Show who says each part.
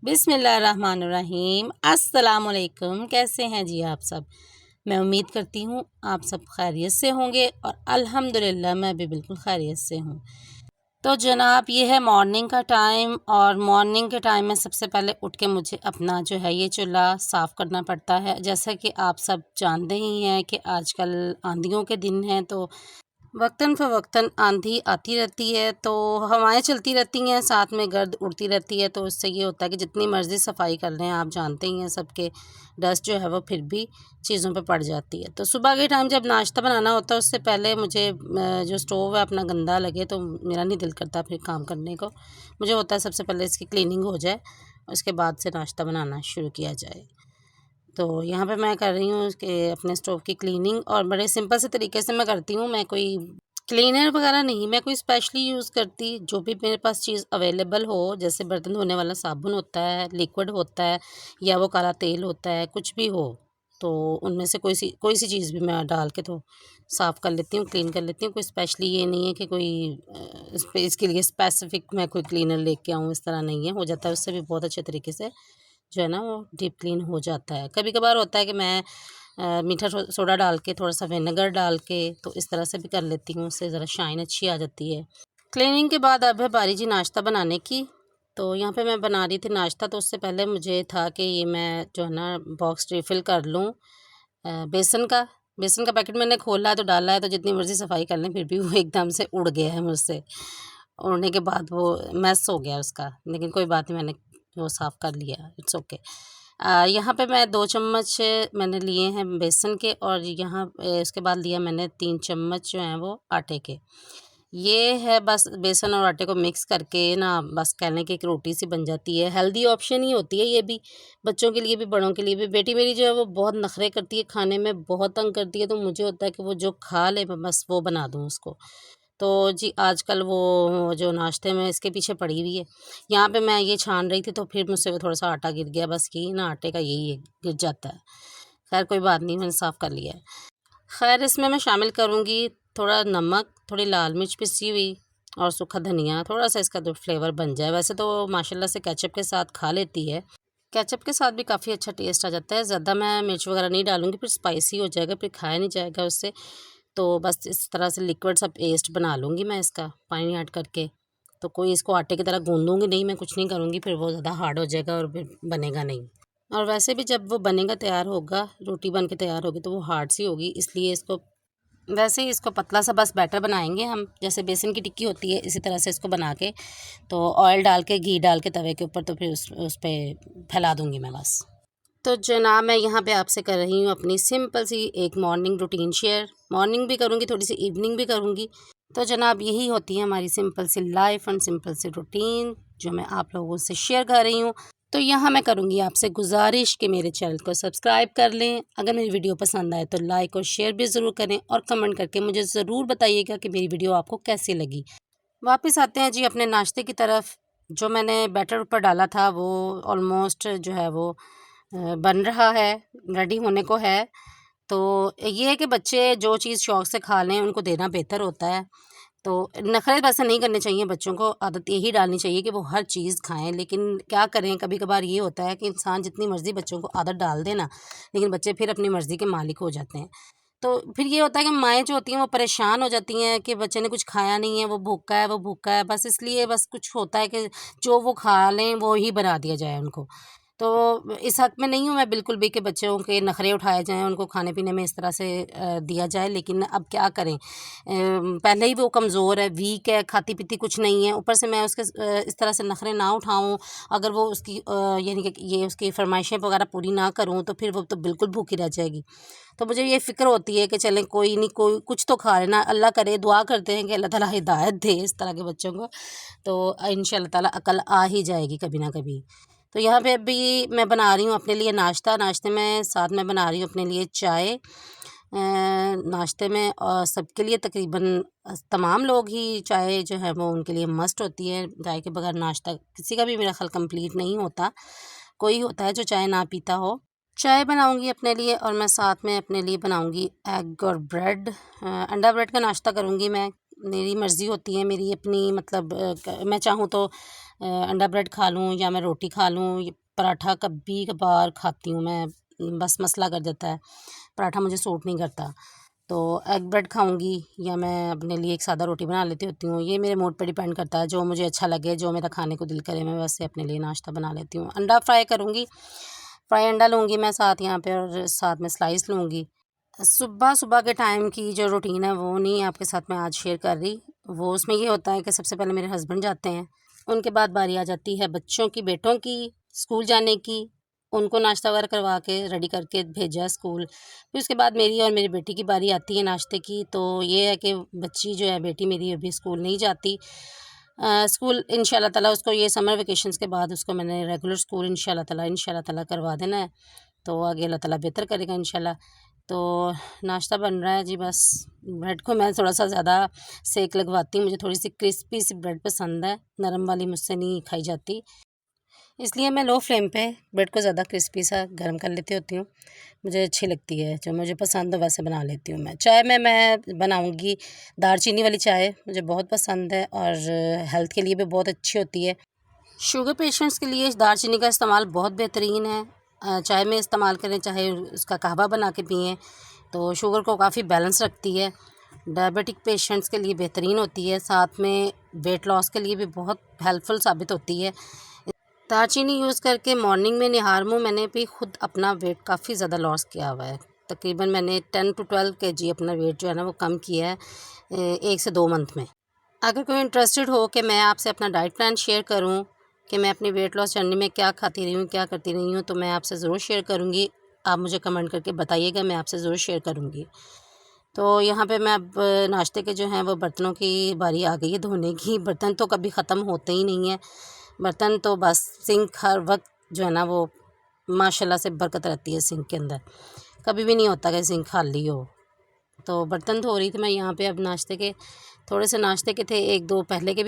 Speaker 1: बिस्मिल्लाहिर्रहमानिर्रहीम। अस्सलामुअलैकुम। कैसे हैं जी आप सब? मैं उम्मीद करती हूँ आप सब खैरियत से होंगे और अल्हम्दुलिल्लाह मैं भी बिल्कुल खैरियत से हूँ। तो जनाब ये है मॉर्निंग का टाइम और मॉर्निंग के टाइम में सबसे पहले उठ के मुझे अपना जो है ये चूल्हा साफ़ करना पड़ता है। जैसा कि आप सब जानते ही हैं कि आजकल आंधियों के दिन हैं, तो वक्तन फ़वक्तन आंधी आती रहती है, तो हवाएं चलती रहती हैं, साथ में गर्द उड़ती रहती है। तो उससे ये होता है कि जितनी मर्ज़ी सफाई कर लें, आप जानते ही हैं सबके डस्ट जो है वो फिर भी चीज़ों पे पड़ जाती है। तो सुबह के टाइम जब नाश्ता बनाना होता है उससे पहले मुझे जो स्टोव है अपना गंदा लगे तो मेरा नहीं दिल करता फिर काम करने को। मुझे होता है सबसे पहले इसकी क्लीनिंग हो जाए, उसके बाद से नाश्ता बनाना शुरू किया जाए। तो यहाँ पे मैं कर रही हूँ कि अपने स्टोव की क्लीनिंग, और बड़े सिंपल से तरीके से मैं करती हूँ। मैं कोई क्लीनर वगैरह नहीं, मैं कोई स्पेशली यूज़ करती, जो भी मेरे पास चीज़ अवेलेबल हो, जैसे बर्तन धोने वाला साबुन होता है, लिक्विड होता है, या वो काला तेल होता है, कुछ भी हो, तो उनमें से कोई सी चीज़ भी मैं डाल के तो साफ़ कर लेती हूँ, क्लीन कर लेती हूँ। कोई स्पेशली ये नहीं है कि कोई इसके लिए स्पेसिफिक मैं कोई क्लीनर लेके आऊँ, इस तरह नहीं है। हो जाता है उससे भी बहुत अच्छे तरीके से जो है ना वो डीप क्लीन हो जाता है। कभी कभार होता है कि मैं मीठा सोडा डाल के, थोड़ा सा विनेगर डाल के, तो इस तरह से भी कर लेती हूँ, उससे ज़रा शाइन अच्छी आ जाती है। क्लीनिंग के बाद अब है बारी जी नाश्ता बनाने की। तो यहाँ पे मैं बना रही थी नाश्ता, तो उससे पहले मुझे था कि ये मैं जो है ना बॉक्स रिफ़िल कर लूँ बेसन का पैकेट मैंने खोला है तो डाला है, तो जितनी मर्ज़ी सफाई कर लें फिर भी वो एकदम से उड़ गया है मुझसे। उड़ने के बाद वो मैस हो गया उसका, लेकिन कोई बात नहीं, मैंने वो साफ़ कर लिया, इट्स ओके। यहाँ पे मैं 2 चम्मच मैंने लिए हैं बेसन के, और यहाँ उसके बाद लिया मैंने 3 चम्मच जो हैं वो आटे के। ये है बस बेसन और आटे को मिक्स करके ना, बस कह लें कि एक रोटी सी बन जाती है। हेल्दी ऑप्शन ही होती है ये भी, बच्चों के लिए भी बड़ों के लिए भी। बेटी मेरी जो है वो बहुत नखरे करती है, खाने में बहुत तंग करती है, तो मुझे होता है कि वो जो खा ले मैं बस वो बना दूँ उसको। तो जी आजकल वो जो नाश्ते में इसके पीछे पड़ी हुई है। यहाँ पे मैं ये छान रही थी तो फिर मुझसे वो थोड़ा-सा आटा गिर गया, बस यही ना आटे का यही है, गिर जाता है। ख़ैर कोई बात नहीं, मैंने साफ़ कर लिया है। ख़ैर इसमें मैं शामिल करूँगी थोड़ा नमक, थोड़ी लाल मिर्च पिसी हुई और सूखा धनिया, थोड़ा-सा इसका तो फ्लेवर बन जाए। वैसे तो वो माशाल्लाह से केचप के साथ खा लेती है। केचप के साथ भी काफ़ी अच्छा टेस्ट आ जाता है। ज़्यादा मैं मिर्च वगैरह नहीं डालूँगी, फिर स्पाइसी हो जाएगा, फिर खाया नहीं जाएगा उससे। तो बस इस तरह से लिक्विड सा पेस्ट बना लूँगी मैं इसका, पानी ऐड करके। तो कोई इसको आटे की तरह गूँदूँगी नहीं, मैं कुछ नहीं करूँगी, फिर वो ज़्यादा हार्ड हो जाएगा और फिर बनेगा नहीं। और वैसे भी जब वो बनेगा, तैयार होगा, रोटी बन के तैयार होगी तो वो हार्ड सी होगी, इसलिए इसको वैसे ही इसको पतला सा बस बैटर बनाएंगे हम, जैसे बेसन की टिक्की होती है इसी तरह से इसको बना के, तो ऑयल डाल के, घी डाल के तवे के ऊपर, तो फिर उस पे फैला दूँगी मैं बस। तो जनाब मैं यहाँ पे आपसे कर रही हूँ अपनी सिंपल सी एक मॉर्निंग रूटीन शेयर। मॉर्निंग भी करूँगी, थोड़ी सी इवनिंग भी करूँगी। तो जनाब यही होती है हमारी सिंपल सी लाइफ एंड सिंपल सी रूटीन, जो मैं आप लोगों से शेयर कर रही हूँ। तो यहाँ मैं करूँगी आपसे गुजारिश कि मेरे चैनल को सब्सक्राइब कर लें। अगर मेरी वीडियो पसंद आए तो लाइक और शेयर भी ज़रूर करें, और कमेंट करके मुझे ज़रूर बताइएगा कि मेरी वीडियो आपको कैसी लगी। वापस आते हैं जी अपने नाश्ते की तरफ। जो मैंने बैटर ऊपर डाला था वो ऑलमोस्ट जो है वो बन रहा है, रेडी होने को है। तो ये है कि बच्चे जो चीज़ शौक़ से खा लें उनको देना बेहतर होता है। तो नखरे वैसे नहीं करने चाहिए बच्चों को, आदत यही डालनी चाहिए कि वो हर चीज़ खाएँ। लेकिन क्या करें, कभी-कभार ये होता है कि इंसान जितनी मर्ज़ी बच्चों को आदत डाल दे ना, लेकिन बच्चे फिर अपनी मर्ज़ी के मालिक हो जाते हैं। तो फिर ये होता है कि माएँ जो होती हैं वो परेशान हो जाती हैं कि बच्चे ने कुछ खाया नहीं है, वो भूखा है, बस इसलिए बस कुछ होता है कि जो वो खा लें वो ही बना दिया जाए उनको। तो इस हक़ में नहीं हूँ मैं बिल्कुल भी कि बच्चों के नखरे उठाए जाएँ, उनको खाने-पीने में इस तरह से दिया जाए, लेकिन अब क्या करें? पहले ही वो कमज़ोर है, वीक है, खाती-पीती कुछ नहीं है, ऊपर से मैं उसके इस तरह से नखरे ना उठाऊँ, अगर वो उसकी यानी कि ये उसकी फ़रमाइशें वग़ैरह पूरी ना करूँ, तो फिर वो तो बिल्कुल भूखी रह जाएगी। तो मुझे ये फ़िक्र होती है कि चलें कोई नहीं, कोई कुछ तो खा लेना, अल्लाह करे, दुआ करते हैं कि अल्लाह ताला हिदायत दे इस तरह के बच्चों को, तो इंशाअल्लाह ताला अकल आ ही जाएगी कभी ना कभी। तो यहाँ पे अभी मैं बना रही हूँ अपने लिए नाश्ता, नाश्ते में साथ में बना रही हूँ अपने लिए चाय। नाश्ते में सबके लिए तकरीबन तमाम लोग ही चाय जो है वो उनके लिए मस्ट होती है। चाय के बगैर नाश्ता किसी का भी मेरा ख़्याल कंप्लीट नहीं होता। कोई होता है जो चाय ना पीता हो। चाय बनाऊँगी अपने लिए, और मैं साथ में अपने लिए बनाऊँगी एग और ब्रेड। अंडा ब्रेड का नाश्ता करूँगी मैं। मेरी मर्ज़ी होती है, मेरी अपनी मतलब मैं चाहूँ तो अंडा ब्रेड खा लूँ या मैं रोटी खा लूँ, पराठा कभी कभार खाती हूँ मैं, बस मसला कर देता है, पराठा मुझे सूट नहीं करता। तो एग ब्रेड खाऊंगी या मैं अपने लिए एक सादा रोटी बना लेती होती हूँ, ये मेरे मूड पे डिपेंड करता है, जो मुझे अच्छा लगे, जो मेरा खाने को दिल करे, मैं वैसे अपने लिए नाश्ता बना लेती हूँ। अंडा फ्राई करूँगी, फ्राई अंडा लूँगी मैं साथ यहाँ पे, और साथ में स्लाइस लूँगी। सुबह सुबह के टाइम की जो रूटीन है वो नहीं आपके साथ मैं आज शेयर कर रही। वो उसमें ये होता है कि सबसे पहले मेरे हस्बैंड जाते हैं, उनके बाद बारी आ जाती है बच्चों की, बेटों की स्कूल जाने की, उनको नाश्ता वगैरह करवा के रेडी करके भेजा स्कूल। फिर उसके बाद मेरी और मेरी बेटी की बारी आती है नाश्ते की। तो ये है कि बच्ची जो है, बेटी मेरी अभी स्कूल नहीं जाती। स्कूल इंशाल्लाह ताला उसको ये समर वेकेशंस के बाद उसको मैंने रेगुलर स्कूल इंशाल्लाह ताला करवा देना है। तो आगे अल्लाह ताला बेहतर करेगा इंशाल्लाह। तो नाश्ता बन रहा है जी, बस ब्रेड को मैं थोड़ा-सा ज़्यादा सेक लगवाती हूँ, मुझे थोड़ी-सी क्रिस्पी सी ब्रेड पसंद है, नरम वाली मुझसे नहीं खाई जाती। इसलिए मैं लो फ्लेम पे ब्रेड को ज़्यादा क्रिस्पी सा गर्म कर लेती होती हूँ, मुझे अच्छी लगती है, जो मुझे पसंद है वैसे बना लेती हूँ मैं। चाय में मैं बनाऊँगी दालचीनी वाली चाय, मुझे बहुत पसंद है और हेल्थ के लिए भी बहुत अच्छी होती है। शुगर पेशेंट्स के लिए दालचीनी का इस्तेमाल बहुत बेहतरीन है, चाय में इस्तेमाल करें, चाहे उसका कहवा बना के पिएँ, तो शुगर को काफ़ी बैलेंस रखती है। डायबिटिक पेशेंट्स के लिए बेहतरीन होती है, साथ में वेट लॉस के लिए भी बहुत हेल्पफुल साबित होती है। दालचीनी यूज़ करके मॉर्निंग में निहार मुँह मैंने भी खुद अपना वेट काफ़ी ज़्यादा लॉस किया हुआ है। तकरीबन मैंने 10 to 12 केजी अपना वेट जो है ना वो कम किया है 1 से 2 मंथ में। अगर कोई इंटरेस्टेड हो कि मैं आपसे अपना डाइट प्लान शेयर करूं कि मैं अपनी वेट लॉस जर्नी में क्या खाती रही हूँ, क्या करती रही हूँ, तो मैं आपसे ज़रूर शेयर करूँगी। आप मुझे कमेंट करके बताइएगा, मैं आपसे ज़रूर शेयर करूँगी। तो यहाँ पे मैं अब नाश्ते के जो हैं वो बर्तनों की बारी आ गई है धोने की। बर्तन तो कभी ख़त्म होते ही नहीं है, बर्तन तो बस सिंक हर वक्त जो है ना वो माशाल्लाह से बरकत रहती है सिंक के अंदर, कभी भी नहीं होता कि सिंक खाली हो। तो बर्तन धो रही थी मैं यहाँ पे। अब नाश्ते के थोड़े से नाश्ते के थे, 1-2 पहले के भी